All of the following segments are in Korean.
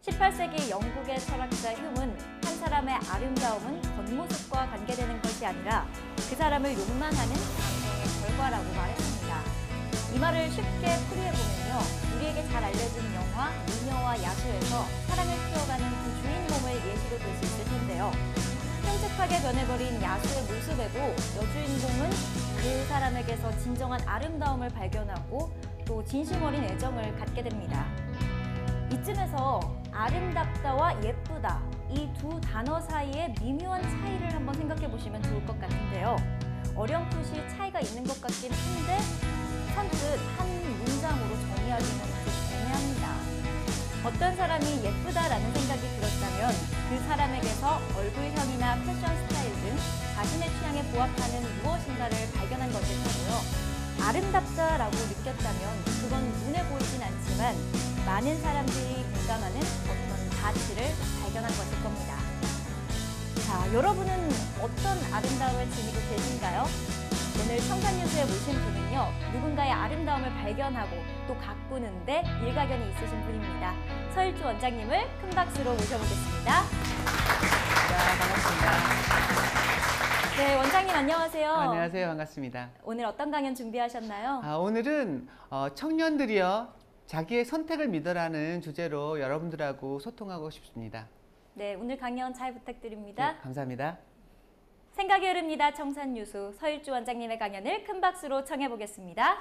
18세기 영국의 철학자 휴문, 한 사람의 아름다움은 겉모습과 관계되는 것이 아니라 그 사람을 욕망하는 감정의 결과라고 말했습니다. 이 말을 쉽게 풀이해보면요, 우리에게 잘 알려진 영화, 미녀와 야수에서 사랑을 키워가는 그 주인공을 예시로 들 수 있을 텐데요. 끔찍하게 변해버린 야수의 모습에도 여주인공은 그 사람에게서 진정한 아름다움을 발견하고 또 진심 어린 애정을 갖게 됩니다. 이쯤에서 아름답다와 예쁘다, 이 두 단어 사이의 미묘한 차이를 한번 생각해 보시면 좋을 것 같은데요. 어렴풋이 차이가 있는 것 같긴 한데 선뜻 한 문장으로 정의하기는 좀 애매합니다. 어떤 사람이 예쁘다라는 생각이 들었다면 그 사람에게서 얼굴형이나 패션 스타일 등 자신의 취향에 부합하는 무엇인가를 발견한 것일 테고요. 아름답다라고 느꼈다면 그건 눈에 보이진 않지만 많은 사람들이 공감하는 어떤 가치를 발견한 것일 겁니다. 자, 여러분은 어떤 아름다움을 지니고 계신가요? 오늘 청산유수에 모신 분은요, 누군가의 아름다움을 발견하고 또 가꾸는데 일가견이 있으신 분입니다. 서일주 원장님을 큰 박수로 모셔보겠습니다. 네, 반갑습니다. 네, 원장님 안녕하세요. 안녕하세요. 반갑습니다. 오늘 어떤 강연 준비하셨나요? 오늘은 청년들이여 자기의 선택을 믿으라는 주제로 여러분들하고 소통하고 싶습니다. 네, 오늘 강연 잘 부탁드립니다. 네, 감사합니다. 생각이 흐릅니다. 청산유수 서일주 원장님의 강연을 큰 박수로 청해보겠습니다.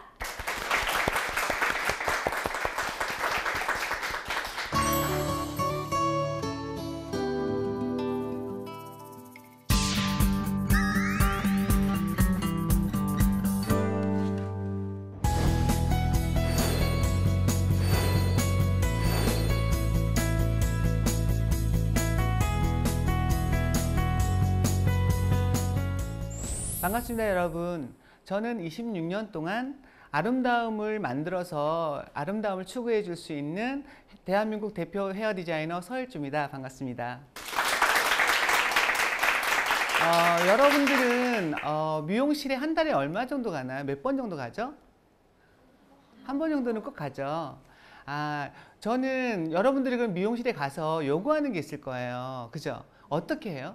반갑습니다, 여러분. 저는 26년 동안 아름다움을 만들어서 아름다움을 추구해 줄 수 있는 대한민국 대표 헤어 디자이너 서일주입니다. 반갑습니다. 여러분들은 미용실에 한 달에 얼마 정도 가나요? 몇 번 정도 가죠? 한 번 정도는 꼭 가죠. 저는 여러분들이 그럼 미용실에 가서 요구하는 게 있을 거예요. 그죠? 어떻게 해요?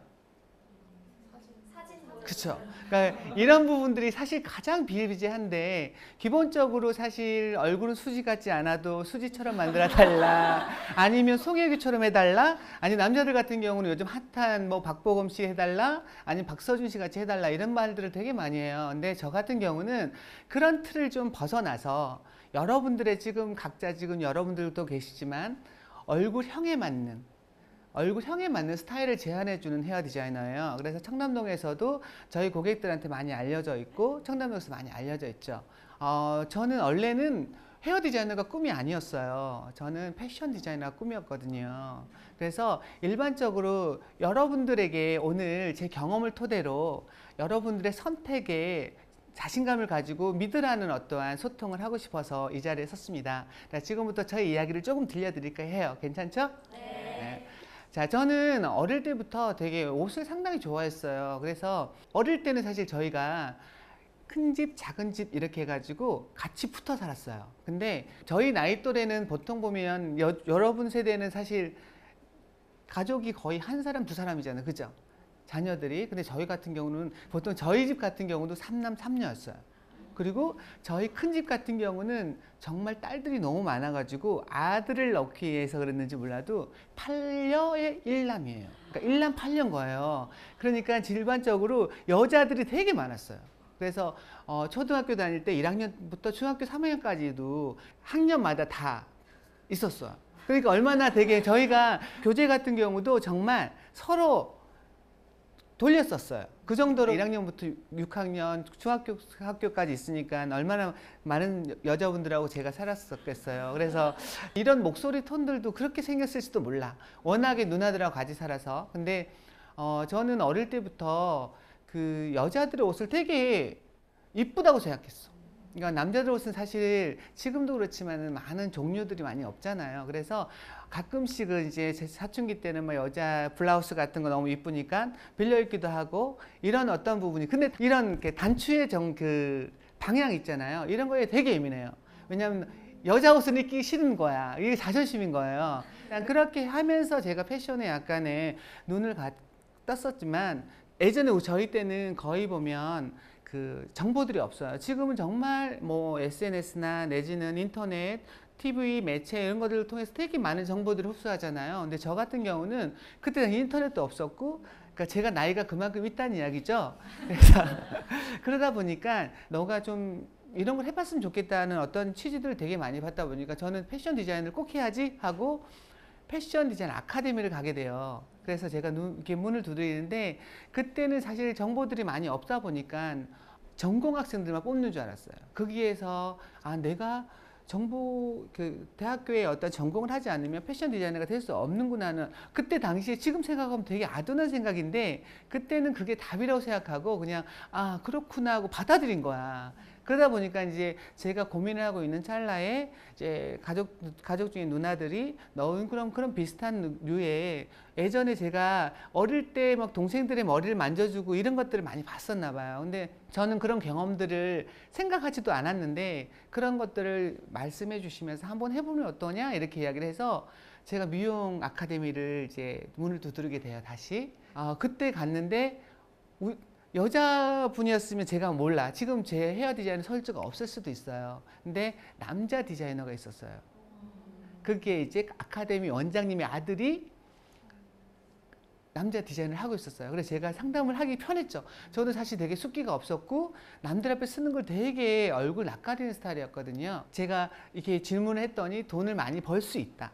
그렇죠. 그러니까 이런 부분들이 사실 가장 비일비재한데, 기본적으로 사실 얼굴은 수지 같지 않아도 수지처럼 만들어 달라, 아니면 송혜교처럼 해달라, 아니 남자들 같은 경우는 요즘 핫한 뭐 박보검 씨 해달라, 아니면 박서준 씨 같이 해달라, 이런 말들을 되게 많이 해요. 근데 저 같은 경우는 그런 틀을 좀 벗어나서 여러분들의 지금 각자 지금 여러분들도 계시지만 얼굴형에 맞는 스타일을 제안해주는 헤어 디자이너예요. 그래서 청담동에서도 저희 고객들한테 많이 알려져 있고 청담동에서 많이 알려져 있죠. 저는 원래는 헤어 디자이너가 꿈이 아니었어요. 저는 패션 디자이너가 꿈이었거든요. 그래서 일반적으로 여러분들에게 오늘 제 경험을 토대로 여러분들의 선택에 자신감을 가지고 믿으라는 어떠한 소통을 하고 싶어서 이 자리에 섰습니다. 지금부터 저희 이야기를 조금 들려드릴까 해요. 괜찮죠? 네. 자, 저는 어릴 때부터 되게 옷을 상당히 좋아했어요. 그래서 어릴 때는 사실 저희가 큰 집, 작은 집 이렇게 해가지고 같이 붙어 살았어요. 근데 저희 나이 또래는 보통 보면 여러분 세대는 사실 가족이 거의 한 사람, 두 사람이잖아요. 그죠? 자녀들이. 근데 저희 같은 경우는 보통 저희 집 같은 경우도 3남 3녀였어요. 그리고 저희 큰 집 같은 경우는 정말 딸들이 너무 많아가지고 아들을 낳기 위해서 그랬는지 몰라도 8녀의 1남이에요. 그러니까 1남 8녀인 거예요. 그러니까 일반적으로 여자들이 되게 많았어요. 그래서 초등학교 다닐 때 1학년부터 중학교 3학년까지도 학년마다 다 있었어요. 그러니까 얼마나 되게 저희가 교재 같은 경우도 정말 서로 돌렸었어요. 그 정도로 1학년부터 6학년 중학교까지 있으니까 얼마나 많은 여자분들하고 제가 살았었겠어요. 그래서 이런 목소리 톤들도 그렇게 생겼을지도 몰라. 워낙에 누나들하고 같이 살아서. 근데 저는 어릴 때부터 그 여자들의 옷을 되게 이쁘다고 생각했어. 그러니까 남자들 옷은 사실 지금도 그렇지만 많은 종류들이 많이 없잖아요. 그래서 가끔씩은 이제 제 사춘기 때는 뭐 여자 블라우스 같은 거 너무 이쁘니까 빌려 입기도 하고 이런 어떤 부분이, 근데 이런 단추의 그 방향 있잖아요. 이런 거에 되게 예민해요. 왜냐하면 여자 옷을 입기 싫은 거야. 이게 자존심인 거예요. 그냥 그렇게 하면서 제가 패션에 약간의 눈을 떴었지만 예전에 저희 때는 거의 보면 그 정보들이 없어요. 지금은 정말 뭐 SNS나 내지는 인터넷, TV, 매체 이런 것들을 통해서 되게 많은 정보들을 흡수하잖아요. 근데 저 같은 경우는 그때는 인터넷도 없었고, 그러니까 제가 나이가 그만큼 있다는 이야기죠. 그래서 그러다 보니까 너가 좀 이런 걸 해봤으면 좋겠다는 어떤 취지들을 되게 많이 받다 보니까 저는 패션 디자인을 꼭 해야지 하고 패션 디자인 아카데미를 가게 돼요. 그래서 제가 이렇게 문을 두드리는데 그때는 사실 정보들이 많이 없다 보니까 전공 학생들만 뽑는 줄 알았어요. 거기에서 내가 대학교에 어떤 전공을 하지 않으면 패션 디자이너가 될 수 없는구나는 그때 당시에 지금 생각하면 되게 아둔한 생각인데 그때는 그게 답이라고 생각하고 그냥 그렇구나 하고 받아들인 거야. 그러다 보니까 이제 제가 고민을 하고 있는 찰나에 이제 가족 중에 누나들이 너 그런 비슷한 류의 예전에 제가 어릴 때 막 동생들의 머리를 만져주고 이런 것들을 많이 봤었나 봐요. 근데 저는 그런 경험들을 생각하지도 않았는데 그런 것들을 말씀해 주시면서 한번 해보면 어떠냐 이렇게 이야기를 해서 제가 미용 아카데미를 이제 문을 두드리게 돼요. 다시 그때 갔는데 여자분이었으면 제가 몰라. 지금 제 헤어 디자인 설주가 없을 수도 있어요. 근데 남자 디자이너가 있었어요. 그게 이제 아카데미 원장님의 아들이 남자 디자인을 하고 있었어요. 그래서 제가 상담을 하기 편했죠. 저도 사실 되게 숫기가 없었고 남들 앞에 쓰는 걸 되게 얼굴 낯가리는 스타일이었거든요. 제가 이렇게 질문을 했더니 돈을 많이 벌 수 있다.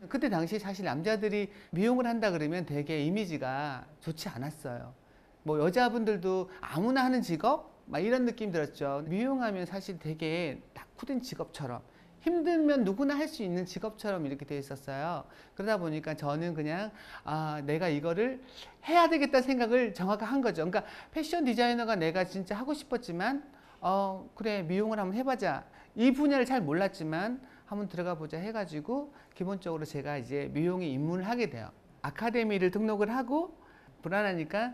그때 당시 사실 남자들이 미용을 한다 그러면 되게 이미지가 좋지 않았어요. 뭐 여자분들도 아무나 하는 직업? 막 이런 느낌 들었죠. 미용하면 사실 되게 낙후된 직업처럼 힘들면 누구나 할 수 있는 직업처럼 이렇게 돼 있었어요. 그러다 보니까 저는 그냥 내가 이거를 해야 되겠다는 생각을 정확하게 한 거죠. 그러니까 패션 디자이너가 내가 진짜 하고 싶었지만 그래 미용을 한번 해보자. 이 분야를 잘 몰랐지만 한번 들어가 보자 해가지고 기본적으로 제가 이제 미용에 입문을 하게 돼요. 아카데미를 등록을 하고 불안하니까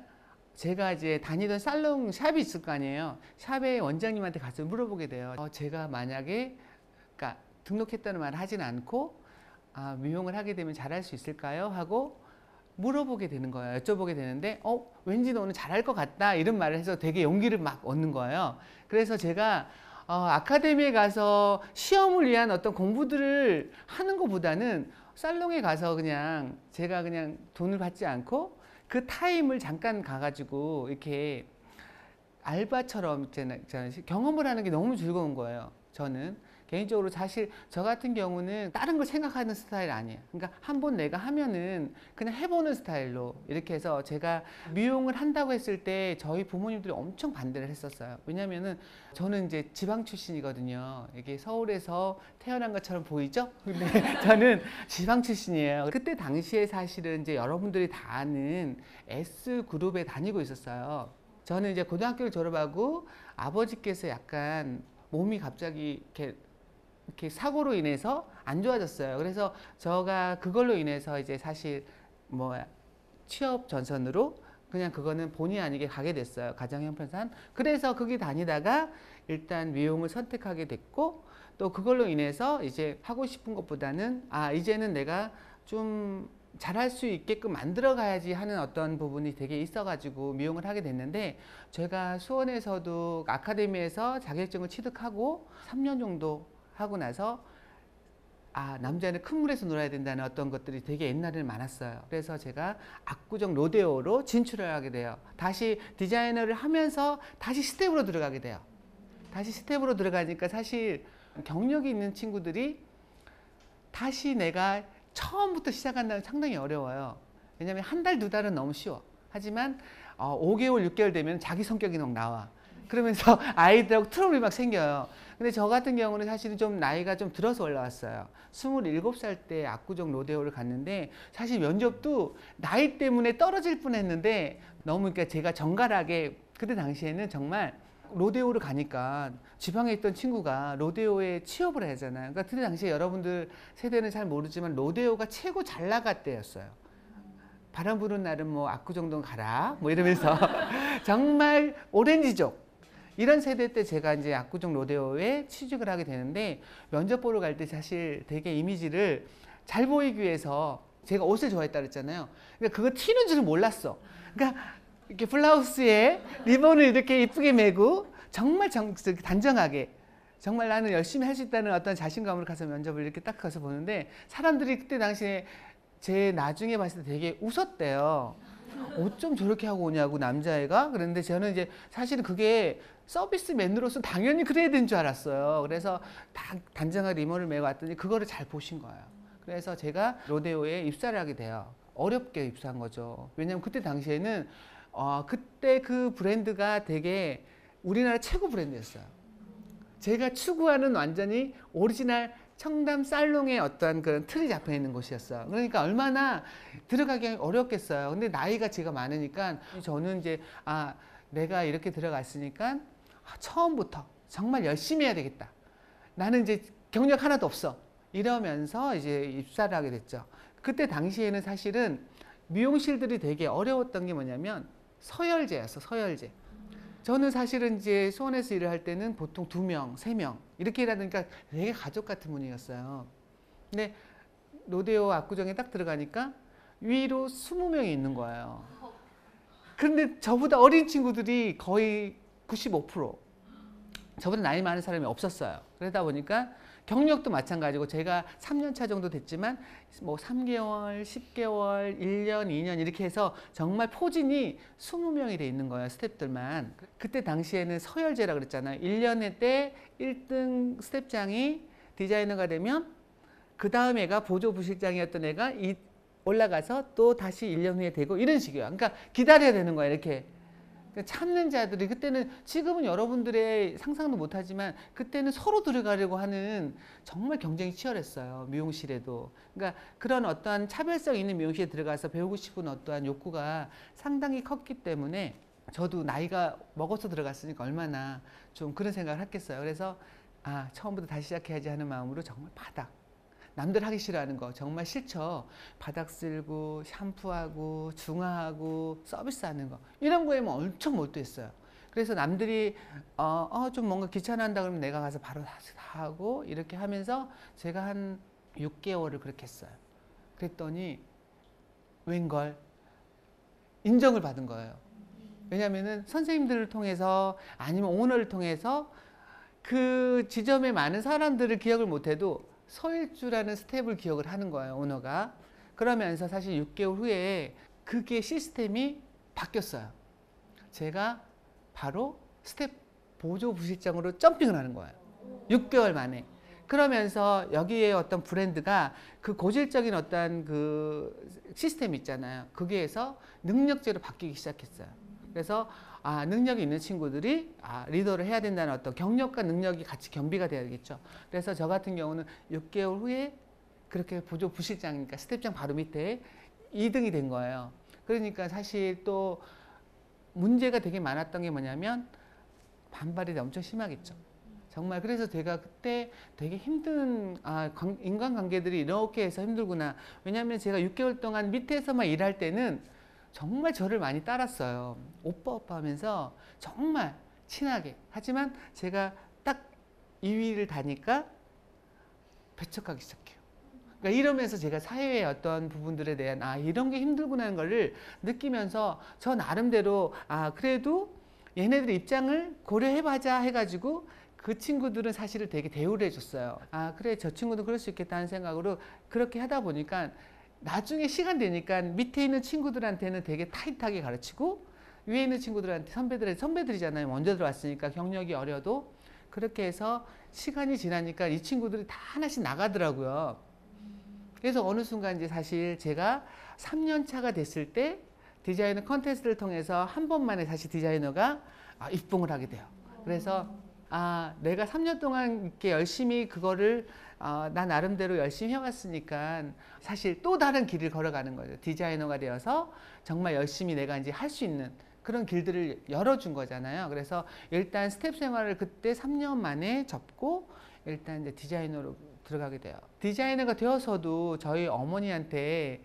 제가 이제 다니던 살롱 샵이 있을 거 아니에요. 샵의 원장님한테 가서 물어보게 돼요. 제가 만약에 그러니까 등록했다는 말을 하진 않고 미용을 하게 되면 잘할 수 있을까요? 하고 물어보게 되는 거예요. 여쭤보게 되는데 왠지 너는 잘할 것 같다 이런 말을 해서 되게 용기를 막 얻는 거예요. 그래서 제가 아카데미에 가서 시험을 위한 어떤 공부들을 하는 것보다는 살롱에 가서 그냥 제가 그냥 돈을 받지 않고 그 타임을 잠깐 가가지고 이렇게 알바처럼 경험을 하는 게 너무 즐거운 거예요. 저는 개인적으로 사실 저 같은 경우는 다른 걸 생각하는 스타일 아니에요. 그러니까 한번 내가 하면은 그냥 해보는 스타일로 이렇게 해서 제가 미용을 한다고 했을 때 저희 부모님들이 엄청 반대를 했었어요. 왜냐면은 저는 이제 지방 출신이거든요. 이게 서울에서 태어난 것처럼 보이죠? 근데 저는 지방 출신이에요. 그때 당시에 사실은 이제 여러분들이 다 아는 S그룹에 다니고 있었어요. 저는 이제 고등학교를 졸업하고 아버지께서 약간 몸이 갑자기 이렇게 사고로 인해서 안 좋아졌어요. 그래서 제가 그걸로 인해서 이제 사실 취업 전선으로 그냥 그거는 본의 아니게 가게 됐어요. 가정 형편상. 그래서 거기 다니다가 일단 미용을 선택하게 됐고 또 그걸로 인해서 이제 하고 싶은 것보다는 이제는 내가 좀 잘할 수 있게끔 만들어 가야지 하는 어떤 부분이 되게 있어가지고 미용을 하게 됐는데 제가 수원에서도 아카데미에서 자격증을 취득하고 3년 정도 하고 나서 남자는 큰 물에서 놀아야 된다는 어떤 것들이 되게 옛날에는 많았어요. 그래서 제가 압구정 로데오로 진출을 하게 돼요. 다시 디자이너를 하면서 다시 스텝으로 들어가게 돼요. 다시 스텝으로 들어가니까 사실 경력이 있는 친구들이 다시 내가 처음부터 시작한다면 상당히 어려워요. 왜냐하면 한 달, 두 달은 너무 쉬워. 하지만 5개월, 6개월 되면 자기 성격이 막 나와. 그러면서 아이들하고 트러블이 막 생겨요. 근데 저 같은 경우는 사실은 좀 나이가 좀 들어서 올라왔어요. 27살 때 압구정 로데오를 갔는데 사실 면접도 나이 때문에 떨어질 뻔했는데 너무 그러니까 제가 정갈하게 그때 당시에는 정말 로데오를 가니까 지방에 있던 친구가 로데오에 취업을 하잖아요. 그러니까 그때 당시에 여러분들 세대는 잘 모르지만 로데오가 최고 잘 나갈 때였어요. 바람 부는 날은 압구정동 가라 이러면서 정말 오렌지족 이런 세대 때 제가 이제 압구정 로데오에 취직을 하게 되는데 면접 보러 갈 때 사실 되게 이미지를 잘 보이기 위해서 제가 옷을 좋아했다 그랬잖아요. 그러니까 그거 튀는 줄은 몰랐어. 그러니까 이렇게 블라우스에 리본을 이렇게 이쁘게 매고 정말 단정하게 정말 나는 열심히 할 수 있다는 어떤 자신감으로 가서 면접을 이렇게 딱 가서 보는데 사람들이 그때 당시에 제 나중에 봤을 때 되게 웃었대요. 어쩜 저렇게 하고 오냐고 남자애가. 그런데 저는 이제 사실은 그게 서비스맨으로서 당연히 그래야 되는 줄 알았어요. 그래서 단정하게 리본을 매고 왔더니 그거를 잘 보신 거예요. 그래서 제가 로데오에 입사를 하게 돼요. 어렵게 입사한 거죠. 왜냐면 그때 당시에는 그때 그 브랜드가 되게 우리나라 최고 브랜드였어요. 제가 추구하는 완전히 오리지널 청담 살롱의 어떤 그런 틀이 잡혀 있는 곳이었어요. 그러니까 얼마나 들어가기 어렵겠어요. 근데 나이가 제가 많으니까 저는 이제 내가 이렇게 들어갔으니까 처음부터 정말 열심히 해야 되겠다. 나는 이제 경력 하나도 없어. 이러면서 이제 입사를 하게 됐죠. 그때 당시에는 사실은 미용실들이 되게 어려웠던 게 뭐냐면 서열제였어, 서열제. 저는 사실은 이제 수원에서 일을 할 때는 보통 2명, 3명 이렇게 일하니까 되게 가족 같은 분위기였어요. 근데 로데오 압구정에 딱 들어가니까 위로 20명이 있는 거예요. 그런데 저보다 어린 친구들이 거의 95%, 저보다 나이 많은 사람이 없었어요. 그러다 보니까 경력도 마찬가지고 제가 3년 차 정도 됐지만 뭐 3개월, 10개월, 1년, 2년 이렇게 해서 정말 포진이 20명이 돼 있는 거예요. 스태프들만. 그때 당시에는 서열제라 그랬잖아요. 1년에 때 1등 스태프장이 디자이너가 되면 그 다음 애가 보조부실장이었던 애가 올라가서 또 다시 1년 후에 되고 이런 식이에요. 그러니까 기다려야 되는 거예요. 이렇게. 참는 자들이 그때는 지금은 여러분들의 상상도 못하지만 그때는 서로 들어가려고 하는 정말 경쟁이 치열했어요. 미용실에도. 그러니까 그런 어떠한 차별성 있는 미용실에 들어가서 배우고 싶은 어떠한 욕구가 상당히 컸기 때문에 저도 나이가 먹어서 들어갔으니까 얼마나 좀 그런 생각을 했겠어요. 그래서 처음부터 다시 시작해야지 하는 마음으로 정말 남들 하기 싫어하는 거 정말 싫죠. 바닥 쓸고 샴푸하고 중화하고 서비스하는 거 이런 거에 엄청 몰두했어요. 그래서 남들이 좀 뭔가 귀찮아한다 그러면 내가 가서 바로 다 하고 이렇게 하면서 제가 한 6개월을 그렇게 했어요. 그랬더니 웬걸 인정을 받은 거예요. 왜냐하면은 선생님들을 통해서 아니면 오너를 통해서 그 지점에 많은 사람들을 기억을 못해도 서일주라는 스텝을 기억을 하는 거예요, 오너가. 그러면서 사실 6개월 후에 그게 시스템이 바뀌었어요. 제가 바로 스텝 보조 부실장으로 점핑을 하는 거예요. 6개월 만에. 그러면서 여기에 어떤 브랜드가 그 고질적인 어떤 그 시스템 있잖아요. 거기에서 능력제로 바뀌기 시작했어요. 그래서 능력이 있는 친구들이 리더를 해야 된다는 어떤 경력과 능력이 같이 겸비가 돼야겠죠. 그래서 저 같은 경우는 6개월 후에 그렇게 보조 부실장이니까 스텝장 바로 밑에 2등이 된 거예요. 그러니까 사실 또 문제가 되게 많았던 게 뭐냐면 반발이 엄청 심하겠죠. 정말 그래서 제가 그때 되게 힘든 인간관계들이 이렇게 해서 힘들구나. 왜냐하면 제가 6개월 동안 밑에서만 일할 때는 정말 저를 많이 따랐어요. 오빠 하면서 정말 친하게. 하지만 제가 딱 2위를 다니까 배척하기 시작해요. 그러니까 이러면서 제가 사회의 어떤 부분들에 대한 이런 게 힘들구나 하는 거를 느끼면서 저 나름대로 그래도 얘네들 입장을 고려해보자 해가지고 그 친구들은 사실을 되게 대우를 해줬어요. 그래 저 친구도 그럴 수 있겠다는 생각으로 그렇게 하다 보니까 나중에 시간 되니까 밑에 있는 친구들한테는 되게 타이트하게 가르치고 위에 있는 친구들한테 선배들이잖아요. 먼저 들어왔으니까 경력이 어려도 그렇게 해서 시간이 지나니까 이 친구들이 다 하나씩 나가더라고요. 그래서 어느 순간 이제 사실 제가 3년 차가 됐을 때 디자이너 컨테스트를 통해서 한 번만에 다시 디자이너가 입봉을 하게 돼요. 그래서 내가 3년 동안 이렇게 열심히 그거를 나 나름대로 열심히 해왔으니까 사실 또 다른 길을 걸어가는 거죠. 디자이너가 되어서 정말 열심히 내가 이제 할 수 있는 그런 길들을 열어준 거잖아요. 그래서 일단 스텝 생활을 그때 3년 만에 접고 일단 이제 디자이너로 들어가게 돼요. 디자이너가 되어서도 저희 어머니한테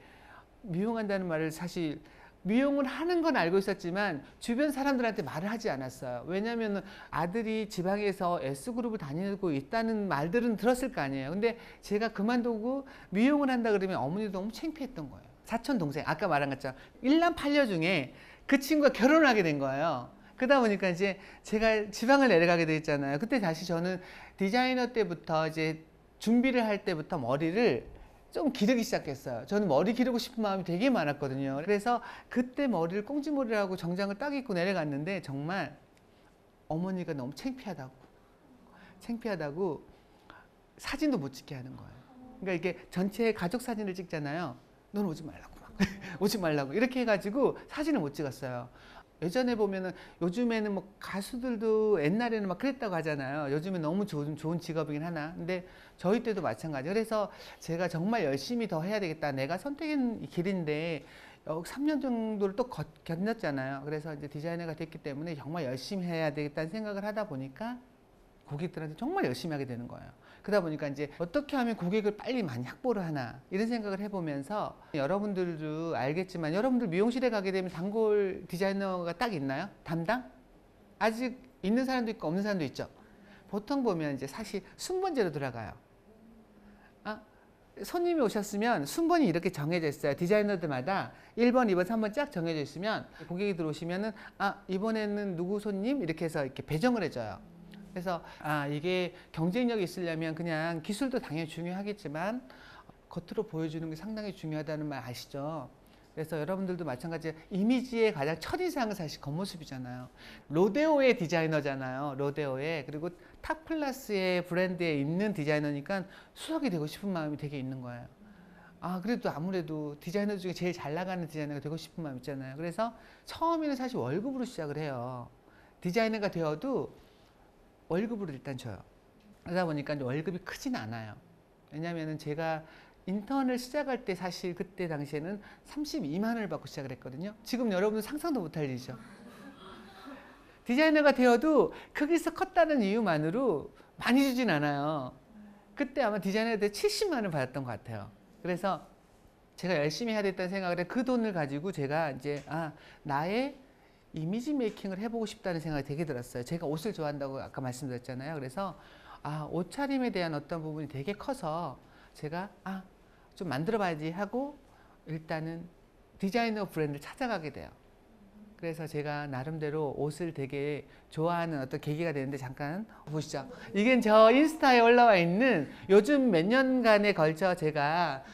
미용한다는 말을 사실 미용을 하는 건 알고 있었지만 주변 사람들한테 말을 하지 않았어요. 왜냐하면 아들이 지방에서 S그룹을 다니고 있다는 말들은 들었을 거 아니에요. 근데 제가 그만두고 미용을 한다 그러면 어머니도 너무 창피했던 거예요. 사촌 동생, 아까 말한 것처럼 1남 8녀 중에 그 친구가 결혼을 하게 된 거예요. 그러다 보니까 이제 제가 지방을 내려가게 됐잖아요. 그때 다시 저는 디자이너 때부터 이제 준비를 할 때부터 머리를 좀 기르기 시작했어요. 저는 머리 기르고 싶은 마음이 되게 많았거든요. 그래서 그때 머리를 꽁지머리라고 정장을 딱 입고 내려갔는데 정말 어머니가 너무 창피하다고 사진도 못 찍게 하는 거예요. 그러니까 이게 전체 가족 사진을 찍잖아요. 넌 오지 말라고 막 오지 말라고 이렇게 해가지고 사진을 못 찍었어요. 예전에 보면은 요즘에는 뭐 가수들도 옛날에는 막 그랬다고 하잖아요. 요즘에 너무 좋은 직업이긴 하나. 근데 저희 때도 마찬가지. 그래서 제가 정말 열심히 더 해야 되겠다. 내가 선택한 길인데 3년 정도를 또 견뎠잖아요. 그래서 이제 디자이너가 됐기 때문에 정말 열심히 해야 되겠다는 생각을 하다 보니까 고객들한테 정말 열심히 하게 되는 거예요. 그러다 보니까 이제 어떻게 하면 고객을 빨리 많이 확보를 하나 이런 생각을 해보면서 여러분들도 알겠지만 여러분들 미용실에 가게 되면 단골 디자이너가 딱 있나요? 담당? 아직 있는 사람도 있고 없는 사람도 있죠. 보통 보면 이제 사실 순번제로 들어가요. 손님이 오셨으면 순번이 이렇게 정해져 있어요. 디자이너들마다 1번, 2번, 3번 쫙 정해져 있으면 고객이 들어오시면은 이번에는 누구 손님 이렇게 해서 이렇게 배정을 해줘요. 그래서 이게 경쟁력이 있으려면 그냥 기술도 당연히 중요하겠지만 겉으로 보여주는 게 상당히 중요하다는 말 아시죠? 그래서 여러분들도 마찬가지로 이미지의 가장 첫인상은 사실 겉모습이잖아요. 로데오의 디자이너잖아요. 로데오의. 그리고 탑 클래스의 브랜드에 있는 디자이너니까 수석이 되고 싶은 마음이 되게 있는 거예요. 그래도 아무래도 디자이너 중에 제일 잘 나가는 디자이너가 되고 싶은 마음 있잖아요. 그래서 처음에는 사실 월급으로 시작을 해요. 디자이너가 되어도 월급으로 일단 줘요. 그러다 보니까 월급이 크진 않아요. 왜냐하면 제가 인턴을 시작할 때 사실 그때 당시에는 32만 원을 받고 시작을 했거든요. 지금 여러분은 상상도 못할 일이죠. 디자이너가 되어도 거기서 컸다는 이유만으로 많이 주진 않아요. 그때 아마 디자이너가 때 70만 원을 받았던 것 같아요. 그래서 제가 열심히 해야 됐다는 생각을 해 그 돈을 가지고 제가 이제 나의 이미지 메이킹을 해보고 싶다는 생각이 되게 들었어요. 제가 옷을 좋아한다고 아까 말씀드렸잖아요. 그래서 옷차림에 대한 어떤 부분이 되게 커서 제가 좀 만들어 봐야지 하고 일단은 디자이너 브랜드를 찾아가게 돼요. 그래서 제가 나름대로 옷을 되게 좋아하는 어떤 계기가 되는데 잠깐 보시죠. 이게 저 인스타에 올라와 있는 요즘 몇 년간에 걸쳐 제가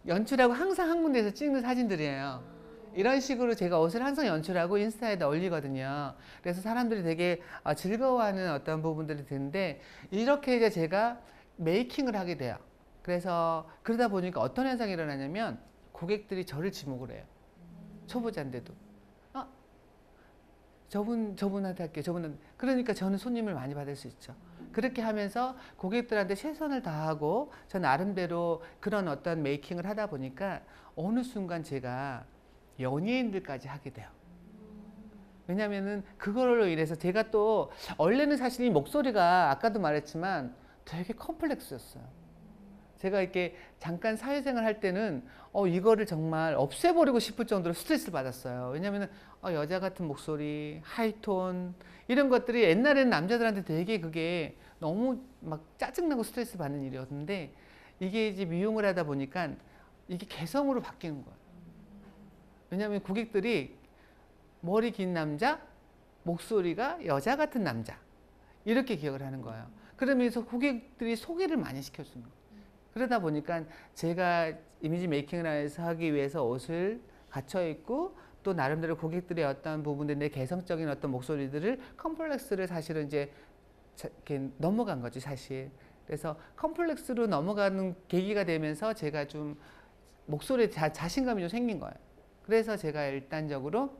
연출하고 항상 한 군데에서 찍는 사진들이에요. 이런 식으로 제가 옷을 항상 연출하고 인스타에다 올리거든요. 그래서 사람들이 되게 즐거워하는 어떤 부분들이 드는데 이렇게 이제 제가 메이킹을 하게 돼요. 그래서 그러다 보니까 어떤 현상이 일어나냐면 고객들이 저를 지목을 해요. 초보자인데도. 저분한테 할게요. 그러니까 저는 손님을 많이 받을 수 있죠. 그렇게 하면서 고객들한테 최선을 다하고 저 나름대로 그런 어떤 메이킹을 하다 보니까 어느 순간 제가 연예인들까지 하게 돼요. 왜냐면은 그걸로 인해서 제가 또 원래는 사실 이 목소리가 아까도 말했지만 되게 컴플렉스였어요. 제가 이렇게 잠깐 사회생활 할 때는 이거를 정말 없애버리고 싶을 정도로 스트레스를 받았어요. 왜냐면은 여자 같은 목소리, 하이톤 이런 것들이 옛날에는 남자들한테 되게 그게 너무 막 짜증나고 스트레스 받는 일이었는데 이게 이제 미용을 하다 보니까 이게 개성으로 바뀌는 거예요. 왜냐하면 고객들이 머리 긴 남자, 목소리가 여자 같은 남자 이렇게 기억을 하는 거예요. 그러면서 고객들이 소개를 많이 시켜주는 거예요. 그러다 보니까 제가 이미지 메이킹을 하기 위해서 옷을 갖춰 입고 또 나름대로 고객들의 어떤 부분들 내 개성적인 어떤 목소리들을 컴플렉스를 사실은 이제 이렇게 넘어간 거지 사실. 그래서 컴플렉스로 넘어가는 계기가 되면서 제가 좀 목소리에 자신감이 좀 생긴 거예요. 그래서 제가 일단적으로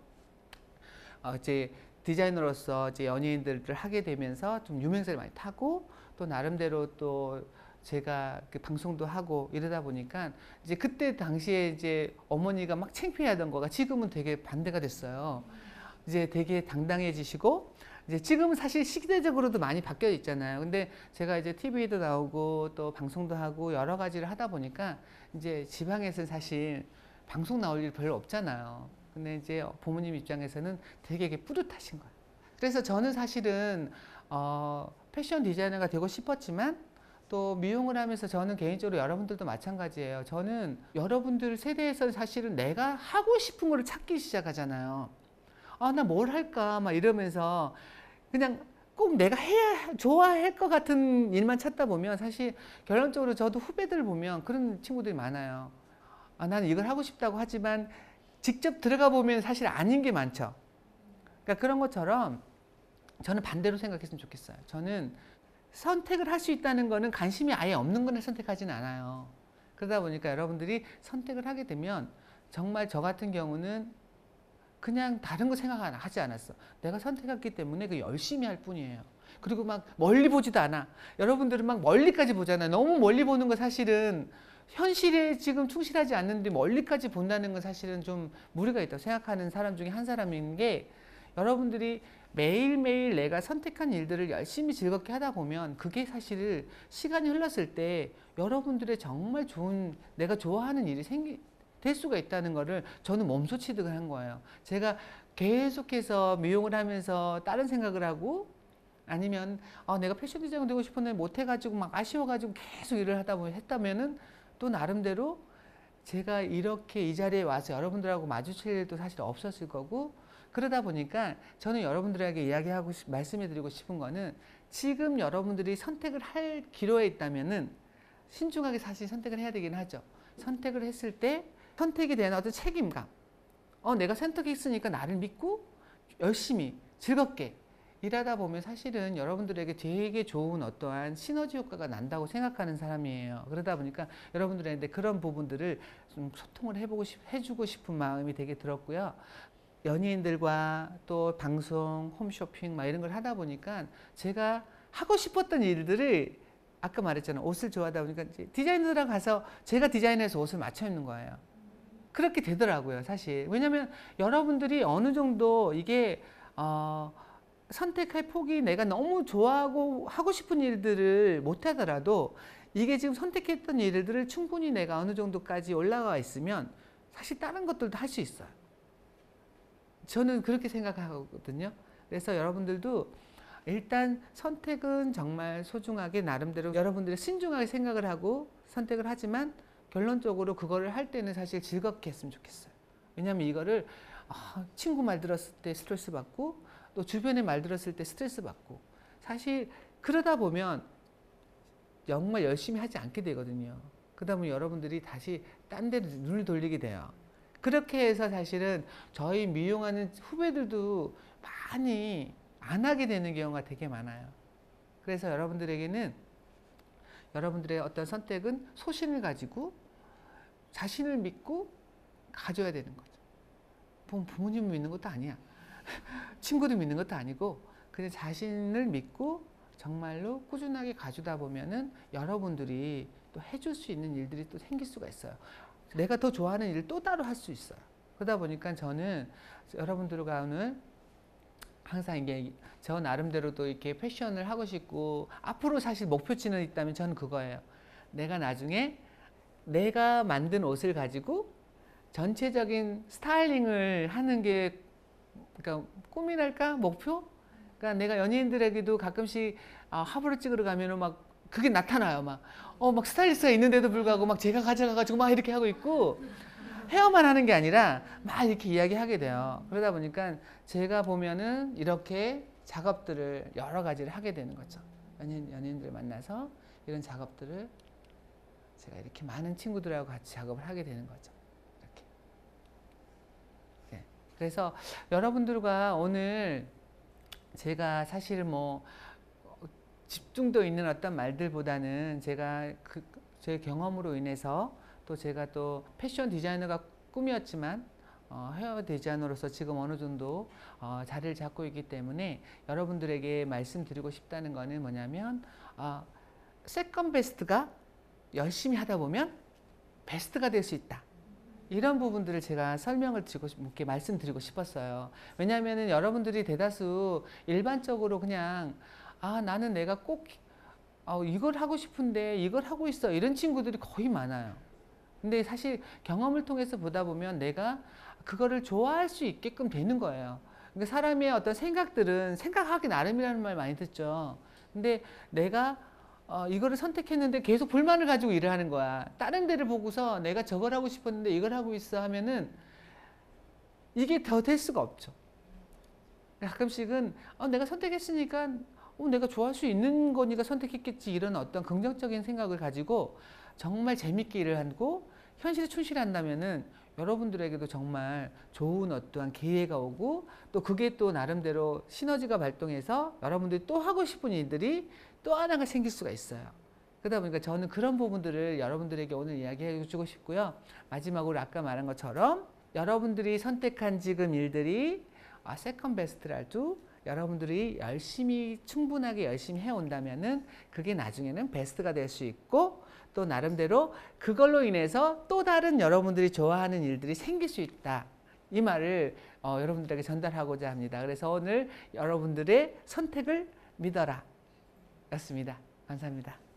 이제 디자이너로서 이제 연예인들을 하게 되면서 좀 유명세를 많이 타고 또 나름대로 또 제가 방송도 하고 이러다 보니까 이제 그때 당시에 이제 어머니가 막 창피하던 거가 지금은 되게 반대가 됐어요. 이제 되게 당당해지시고 이제 지금은 사실 시대적으로도 많이 바뀌어 있잖아요. 근데 제가 이제 TV도 나오고 또 방송도 하고 여러 가지를 하다 보니까 이제 지방에서는 사실 방송 나올 일 별로 없잖아요. 근데 이제 부모님 입장에서는 되게 이게 뿌듯하신 거예요. 그래서 저는 사실은 패션 디자이너가 되고 싶었지만 또 미용을 하면서 저는 개인적으로 여러분들도 마찬가지예요. 저는 여러분들 세대에서 사실은 내가 하고 싶은 거를 찾기 시작하잖아요. 아, 나 뭘 할까 막 이러면서 그냥 꼭 내가 해야 좋아할 것 같은 일만 찾다 보면 사실 결론적으로 저도 후배들 보면 그런 친구들이 많아요. 아, 나는 이걸 하고 싶다고 하지만 직접 들어가 보면 사실 아닌 게 많죠. 그러니까 그런 것처럼 저는 반대로 생각했으면 좋겠어요. 저는 선택을 할 수 있다는 거는 관심이 아예 없는 거는 선택하지는 않아요. 그러다 보니까 여러분들이 선택을 하게 되면 정말 저 같은 경우는 그냥 다른 거 생각하지 않았어. 내가 선택했기 때문에 그 열심히 할 뿐이에요. 그리고 막 멀리 보지도 않아. 여러분들은 막 멀리까지 보잖아요. 너무 멀리 보는 거 사실은 현실에 지금 충실하지 않는데 멀리까지 본다는 건 사실은 좀 무리가 있다고 생각하는 사람 중에 한 사람인 게 여러분들이 매일매일 내가 선택한 일들을 열심히 즐겁게 하다 보면 그게 사실 시간이 흘렀을 때 여러분들의 정말 좋은 내가 좋아하는 일이 될 수가 있다는 거를 저는 몸소 취득을 한 거예요. 제가 계속해서 미용을 하면서 다른 생각을 하고 아니면 내가 패션 디자이너 되고 싶었는데 못 해가지고 막 아쉬워가지고 계속 일을 하다 보면 했다면은 또 나름대로 제가 이렇게 이 자리에 와서 여러분들하고 마주칠 일도 사실 없었을 거고 그러다 보니까 저는 여러분들에게 이야기하고 말씀해드리고 싶은 거는 지금 여러분들이 선택을 할 기로에 있다면은 신중하게 사실 선택을 해야 되긴 하죠. 선택을 했을 때 선택에 대한 어떤 책임감. 내가 선택했으니까 나를 믿고 열심히 즐겁게 일하다 보면 사실은 여러분들에게 되게 좋은 어떠한 시너지 효과가 난다고 생각하는 사람이에요. 그러다 보니까 여러분들한테 그런 부분들을 좀 소통을 해주고 싶은 마음이 되게 들었고요. 연예인들과 또 방송, 홈쇼핑 막 이런 걸 하다 보니까 제가 하고 싶었던 일들을 아까 말했잖아요. 옷을 좋아하다 보니까 이제 디자이너랑 가서 제가 디자인해서 옷을 맞춰 입는 거예요. 그렇게 되더라고요, 사실. 왜냐하면 여러분들이 어느 정도 이게 선택할 폭이 내가 너무 좋아하고 하고 싶은 일들을 못 하더라도 이게 지금 선택했던 일들을 충분히 내가 어느 정도까지 올라가 있으면 사실 다른 것들도 할 수 있어요. 저는 그렇게 생각하거든요. 그래서 여러분들도 일단 선택은 정말 소중하게 나름대로 여러분들이 신중하게 생각을 하고 선택을 하지만 결론적으로 그거를 할 때는 사실 즐겁게 했으면 좋겠어요. 왜냐하면 이거를 친구 말 들었을 때 스트레스 받고 또 주변에 말 들었을 때 스트레스 받고 사실 그러다 보면 정말 열심히 하지 않게 되거든요. 그러다 보면 여러분들이 다시 딴 데로 눈을 돌리게 돼요. 그렇게 해서 사실은 저희 미용하는 후배들도 많이 안 하게 되는 경우가 되게 많아요. 그래서 여러분들에게는 여러분들의 어떤 선택은 소신을 가지고 자신을 믿고 가져야 되는 거죠. 부모님을 믿는 것도 아니야. 친구도 믿는 것도 아니고 그냥 자신을 믿고 정말로 꾸준하게 가져다 보면은 여러분들이 또 해줄 수 있는 일들이 또 생길 수가 있어요. 내가 더 좋아하는 일을 또 따로 할 수 있어요. 그러다 보니까 저는 여러분들과 오늘 항상 이게 저 나름대로도 이렇게 패션을 하고 싶고 앞으로 사실 목표치는 있다면 저는 그거예요. 내가 나중에 내가 만든 옷을 가지고 전체적인 스타일링을 하는 게 그러니까 꿈이랄까 목표? 그러니까 내가 연예인들에게도 가끔씩 화보를 찍으러 가면은 막 그게 나타나요. 막 스타일리스트가 있는데도 불구하고 막 제가 가져가가지고 막 이렇게 하고 있고 헤어만 하는 게 아니라 막 이렇게 이야기하게 돼요. 그러다 보니까 제가 보면은 이렇게 작업들을 여러 가지를 하게 되는 거죠. 연예인들 만나서 이런 작업들을 제가 이렇게 많은 친구들하고 같이 작업을 하게 되는 거죠. 이렇게. 네. 그래서 여러분들과 오늘 제가 사실 뭐 집중도 있는 어떤 말들보다는 제가 제 경험으로 인해서 또 제가 또 패션 디자이너가 꿈이었지만 헤어 디자이너로서 지금 어느 정도 자리를 잡고 있기 때문에 여러분들에게 말씀드리고 싶다는 거는 뭐냐면 세컨 베스트가 열심히 하다 보면 베스트가 될 수 있다. 이런 부분들을 제가 설명을 드리고 이렇게 말씀드리고 싶었어요. 왜냐하면 여러분들이 대다수 일반적으로 그냥 나는 내가 꼭 이걸 하고 싶은데 이걸 하고 있어 이런 친구들이 거의 많아요. 근데 사실 경험을 통해서 보다 보면 내가 그거를 좋아할 수 있게끔 되는 거예요. 그러니까 사람의 어떤 생각들은 생각하기 나름이라는 말 많이 듣죠. 근데 내가 이거를 선택했는데 계속 불만을 가지고 일을 하는 거야. 다른 데를 보고서 내가 저걸 하고 싶었는데 이걸 하고 있어 하면은 이게 더 될 수가 없죠. 가끔씩은 내가 선택했으니까 내가 좋아할 수 있는 거니까 선택했겠지, 이런 어떤 긍정적인 생각을 가지고 정말 재밌게 일을 하고 현실에 충실한다면은 여러분들에게도 정말 좋은 어떠한 기회가 오고, 또 그게 또 나름대로 시너지가 발동해서 여러분들이 또 하고 싶은 일들이 또 하나가 생길 수가 있어요. 그러다 보니까 저는 그런 부분들을 여러분들에게 오늘 이야기해 주고 싶고요. 마지막으로 아까 말한 것처럼 여러분들이 선택한 지금 일들이 세컨 베스트라도 여러분들이 열심히, 충분하게 열심히 해온다면은 그게 나중에는 베스트가 될 수 있고, 또 나름대로 그걸로 인해서 또 다른 여러분들이 좋아하는 일들이 생길 수 있다. 이 말을 여러분들에게 전달하고자 합니다. 그래서 오늘 여러분들의 선택을 믿어라 였습니다. 감사합니다.